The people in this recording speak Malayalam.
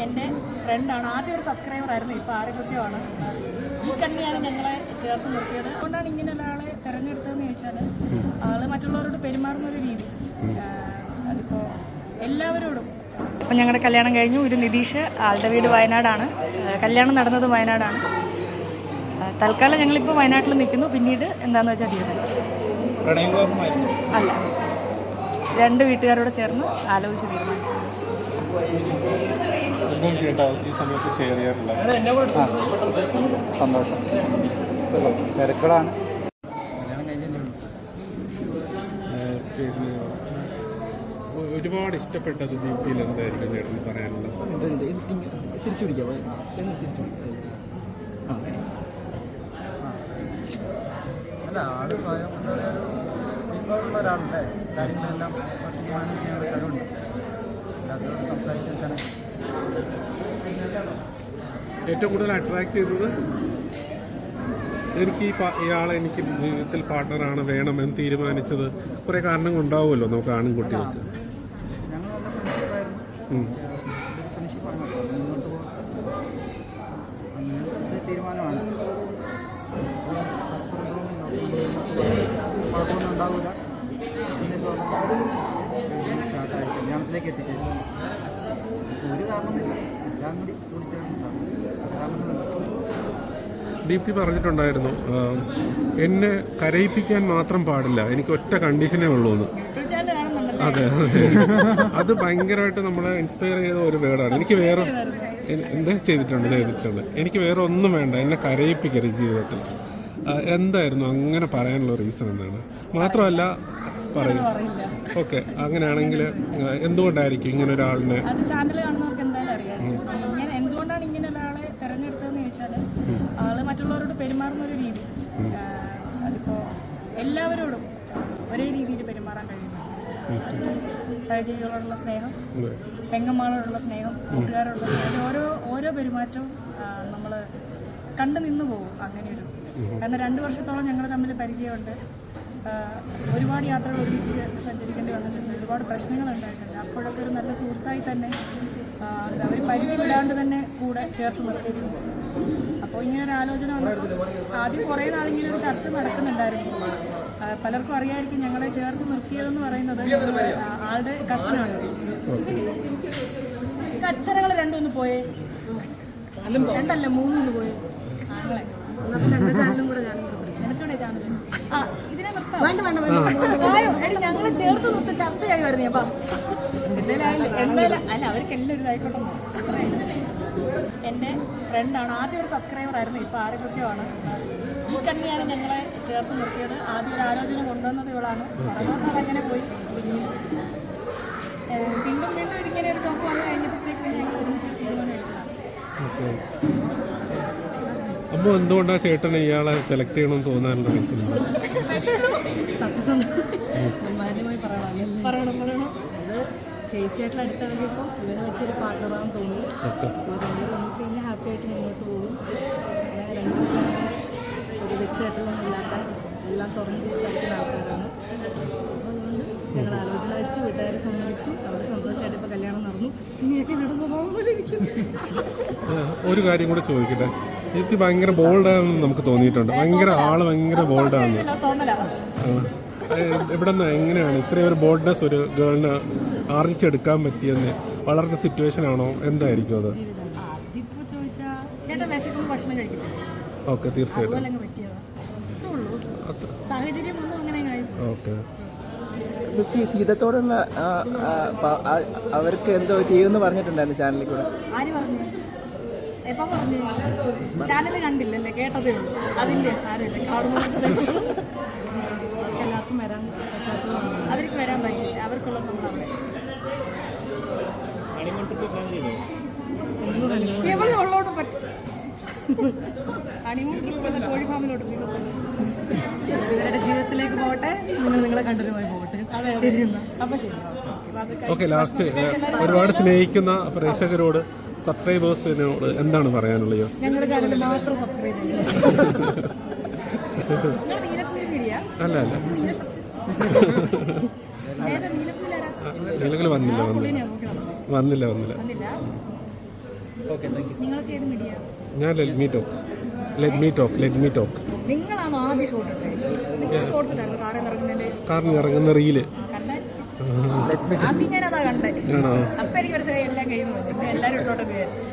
എൻ്റെ ഫ്രണ്ടാണ്. ആദ്യം ഒരു സബ്സ്ക്രൈബറായിരുന്നു, ഇപ്പോൾ ആരോഗ്യമാണ്. ഈ കണ്ണിയാണ് ഞങ്ങളെ ചേർത്ത് നിർത്തിയത്. അതുകൊണ്ടാണ് ഇങ്ങനെ ഒരാളെ തിരഞ്ഞെടുത്തതെന്ന് ചോദിച്ചാൽ ആൾ മറ്റുള്ളവരോട് പെരുമാറുന്നൊരു രീതി, അതിപ്പോൾ എല്ലാവരോടും. അപ്പം ഞങ്ങളുടെ കല്യാണം കഴിഞ്ഞു. ഒരു നിതീഷ്, ആളുടെ വീട് വയനാടാണ്, കല്യാണം നടന്നത് വയനാടാണ്. തൽക്കാലം ഞങ്ങളിപ്പോൾ വയനാട്ടിൽ നിൽക്കുന്നു. പിന്നീട് എന്താണെന്ന് വെച്ചാൽ തീരുമാനിക്കും. അല്ല, രണ്ട് വീട്ടുകാരോട് ചേർന്ന് ആലോചിച്ച് തീരുമാനിച്ചത്. സന്തോഷം. തിരക്കുകളാണ്. ഒരുപാട് ഇഷ്ടപ്പെട്ടത് ദീപ്തിയിൽ എന്തായിരിക്കും ചേട്ടന് പറയാനുള്ളത്? തിരിച്ചു പിടിക്കാം, തിരിച്ചു പിടിക്കാം. അല്ല, ആള് സ്വയം ഉള്ള ഒരാളുടെ കാര്യങ്ങളെല്ലാം മാനേജ് ചെയ്യാനുള്ള കഴിവുണ്ട്. അതിനോട് സംസാരിച്ചെടുക്കാനും ഏറ്റവും കൂടുതൽ അട്രാക്ട് ചെയ്തത് എനിക്ക് ഇയാളെ എനിക്ക് ജീവിതത്തിൽ പാർട്ട്ണറാണ് വേണമെന്ന് തീരുമാനിച്ചത് കുറേ കാരണങ്ങൾ ഉണ്ടാവുമല്ലോ നമുക്ക് ആൺകുട്ടികൾക്ക്. ഞങ്ങൾ നല്ല ഫ്രണ്ട്ഷിപ്പായിരുന്നു. ഫ്രണ്ട്ഷിപ്പാണ് മുന്നോട്ട് പോകും. അങ്ങനത്തെ തീരുമാനമാണ്. കുഴപ്പമൊന്നും ഉണ്ടാവില്ല. സ്റ്റാർട്ടായി കല്യാണത്തിലേക്ക് എത്തിച്ചേരും. ഒരു കാരണമില്ല, എല്ലാം കൂടി കൂടിച്ചേർന്നിട്ടാണ്. ദീപ്തി പറഞ്ഞിട്ടുണ്ടായിരുന്നു, എന്നെ കരയിപ്പിക്കാൻ മാത്രം പാടില്ല, എനിക്ക് ഒറ്റ കണ്ടീഷനേ ഉള്ളൂ എന്ന്. അതെ അതെ, അത് ഭയങ്കരമായിട്ട് നമ്മളെ ഇൻസ്പയർ ചെയ്ത ഒരു വേർഡാണ്. എനിക്ക് വേറെ എന്താ ചെയ്തിട്ടുണ്ട് എനിക്ക് വേറെ ഒന്നും വേണ്ട, എന്നെ കരയിപ്പിക്കരുത് ജീവിതത്തിൽ. എന്തായിരുന്നു അങ്ങനെ പറയാനുള്ള റീസൺ എന്താണ്? മാത്രമല്ല പറയും. ഓക്കെ, അങ്ങനെയാണെങ്കിൽ എന്തുകൊണ്ടായിരിക്കും ഇങ്ങനെ ഒരാളിനെ ചാനൽ കാണുന്നവർക്ക് എന്തായാലും അറിയാം എന്തുകൊണ്ടാണ് ഇങ്ങനെ ഒരാളെ തിരഞ്ഞെടുത്തതെന്ന് ചോദിച്ചാൽ ആള് മറ്റുള്ളവരോട് പെരുമാറുന്നൊരു രീതി, അതിപ്പോൾ എല്ലാവരോടും ഒരേ രീതിയിൽ പെരുമാറാൻ കഴിയുന്നു. സഹജീവികളോടുള്ള സ്നേഹം, പെങ്ങന്മാരോടുള്ള സ്നേഹം, കൂട്ടുകാരോടുള്ള സ്നേഹം, ഓരോ പെരുമാറ്റവും നമ്മൾ കണ്ടു നിന്ന് പോകും. അങ്ങനെയൊരു കാരണം 2 വർഷത്തോളം ഞങ്ങൾ തമ്മിൽ പരിചയമുണ്ട്. ഒരുപാട് യാത്രകൾ ഒരുമിച്ച് സഞ്ചരിക്കേണ്ടി വന്നിട്ടുണ്ട്. ഒരുപാട് പ്രശ്നങ്ങളുണ്ടായിട്ടുണ്ട്. അപ്പോഴൊക്കെ ഒരു നല്ല സുഹൃത്തായി തന്നെ ഒരു പരിധി വിടാണ്ട് തന്നെ കൂടെ ചേർത്ത് നിർത്തിയിട്ടുണ്ട്. അപ്പോൾ ഇങ്ങനെ ഒരു ആലോചന വന്നപ്പോൾ ആദ്യം കുറേ നാളിങ്ങനെ ഒരു ചർച്ച നടക്കുന്നുണ്ടായിരുന്നു. പലർക്കും അറിയാമായിരിക്കും ഞങ്ങളെ ചേർത്ത് നിർത്തിയതെന്ന് പറയുന്നത് ആളുടെ കസിനാണ്. അച്ഛനങ്ങൾ 2 പോയേ, 2 3 പോയേ. നിനക്കടെ ചാനൽ ഇതിനെ നിർത്താം. ഞങ്ങളെ ചേർത്ത് നിർത്തി ചർച്ച ചെയ്യുമായിരുന്നു. അപ്പം എന്തായാലും അല്ല, അവർക്കെല്ലാം ഒരു ഇതായിക്കോട്ടെ. എൻ്റെ ഫ്രണ്ടാണ്. ആദ്യം ഒരു സബ്സ്ക്രൈബറായിരുന്നു, ഇപ്പോൾ ആരോഗ്യമാണ്. ഈ കണ്ണിയാണ് ഞങ്ങളെ ചേർത്ത് നിർത്തിയത്. ആദ്യം ഒരു ആലോചന കൊണ്ടുവന്നത് ഇവളാണ്. കുറേ ദിവസം അതങ്ങനെ പോയി. വീണ്ടും ഇതിങ്ങനെ ഒരു ടോക്ക് വന്നു കഴിഞ്ഞപ്പോഴത്തേക്കും ഞങ്ങൾ ഒരുമിച്ച് തീരുമാനം എടുത്തതാണ്. അപ്പോൾ എന്തുകൊണ്ടാണ് ചേട്ടന് ഇയാളെ സെലക്ട് ചെയ്യണമെന്ന് തോന്നാനുള്ള റീസൺ? മാന്യമായി പറയണം. അത് ചേച്ചിയായിട്ടുള്ള അടുത്തിറങ്ങിയപ്പോൾ ഇവനെ വെച്ചൊരു പാർട്ണറാണെന്ന് തോന്നി. രണ്ടുപേരും ഒന്നിച്ച് കഴിഞ്ഞാൽ ഹാപ്പി ആയിട്ട് മുന്നോട്ട് പോകും. അങ്ങനെ രണ്ടുപേരും അങ്ങനെ ഒരു വെച്ചായിട്ടൊന്നും ഇല്ലാത്ത എല്ലാം തുറന്ന് സംസാരിക്കുന്ന ആൾക്കാരാണ്. അപ്പോൾ അതുകൊണ്ട് ഞങ്ങൾ ആലോചന വെച്ചു, വീട്ടുകാരെ സമ്മതിച്ചു. അവർ സന്തോഷമായിട്ട് ഇപ്പോൾ കല്യാണം നടന്നു. ഇനിയൊക്കെ ഇവരുടെ സ്വഭാവം പോലെ ഇരിക്കും. ഒരു കാര്യം കൂടെ ചോദിക്കട്ടെ, എനിക്ക് ഭയങ്കര ബോൾഡാണെന്ന് നമുക്ക് തോന്നിയിട്ടുണ്ട്. ഭയങ്കര ബോൾഡാണ്. ഇവിടെ നിന്ന് എങ്ങനെയാണ് ഇത്രയും ഒരു ബോൾഡ്നെസ് ഒരു ഗേളിന് ആർജിച്ചെടുക്കാൻ പറ്റിയെന്ന്? വളർന്ന സിറ്റുവേഷൻ ആണോ? എന്തായിരിക്കും അത്? ഓക്കെ, തീർച്ചയായിട്ടും. ഓക്കെ, സീതത്തോടുള്ള അവർക്ക് എന്തോ ചെയ്യുമെന്ന് പറഞ്ഞിട്ടുണ്ടായിരുന്നു ചാനലിൽ കൂടെ. എപ്പം പറഞ്ഞു? ചാനൽ കണ്ടില്ലല്ലേ, കേട്ടതേ ഉള്ളൂ. അതിൻ്റെ സാരമില്ല, കാണുമ്പോൾ എല്ലാവർക്കും വരാൻ പറ്റാത്തത്. അവർക്ക് വരാൻ പറ്റില്ല, അവർക്കുള്ള നമ്മൾ അവിടെ ഉള്ളോട്ട് പറ്റും. ഹണിമൂൺ ട്രിപ്പ് കോഴി ഫാമിലോട്ട് ഇവരുടെ ജീവിതത്തിലേക്ക് പോകട്ടെ, നിങ്ങളെ കണ്ടിന്യൂമായി പോകട്ടെ. ശരി എന്നാ, അപ്പം ശരി. ഓക്കെ, ലാസ്റ്റ് ഒരുപാട് സ്നേഹിക്കുന്ന പ്രേക്ഷകരോട്, സബ്സ്ക്രൈബേഴ്സിനോട് എന്താണ് പറയാനുള്ളത്? ഞങ്ങളുടെ ചാനൽ മാത്രം സബ്സ്ക്രൈബ് ചെയ്യുക. അല്ല നീലഗിരി വന്നില്ല. Okay thank you. നിങ്ങൾക്ക് ഏത് മീഡിയ? ഞാൻ ലെറ്റ് മീ ടോക്ക് നിങ്ങളാണോ ആദ്യം ഷോട്ട് ഇട്ടത്? നിങ്ങൾ ഷോർട്സ് ഇട്ടായിരുന്നു കാറിൽ ഇറങ്ങുന്നതിന്റെ? കാറിന് ഇറങ്ങുന്ന റീല് കണ്ടായിരുന്നു. ആദ്യം ഞാനതാ കണ്ടേ. ആണോ? അപ്പൊ എനിക്ക് മനസ്സിലായി എല്ലാം കഴിയുന്നു. എല്ലാവരും ഇട്ടോട്ടെന്ന് വിചാരിച്ചു.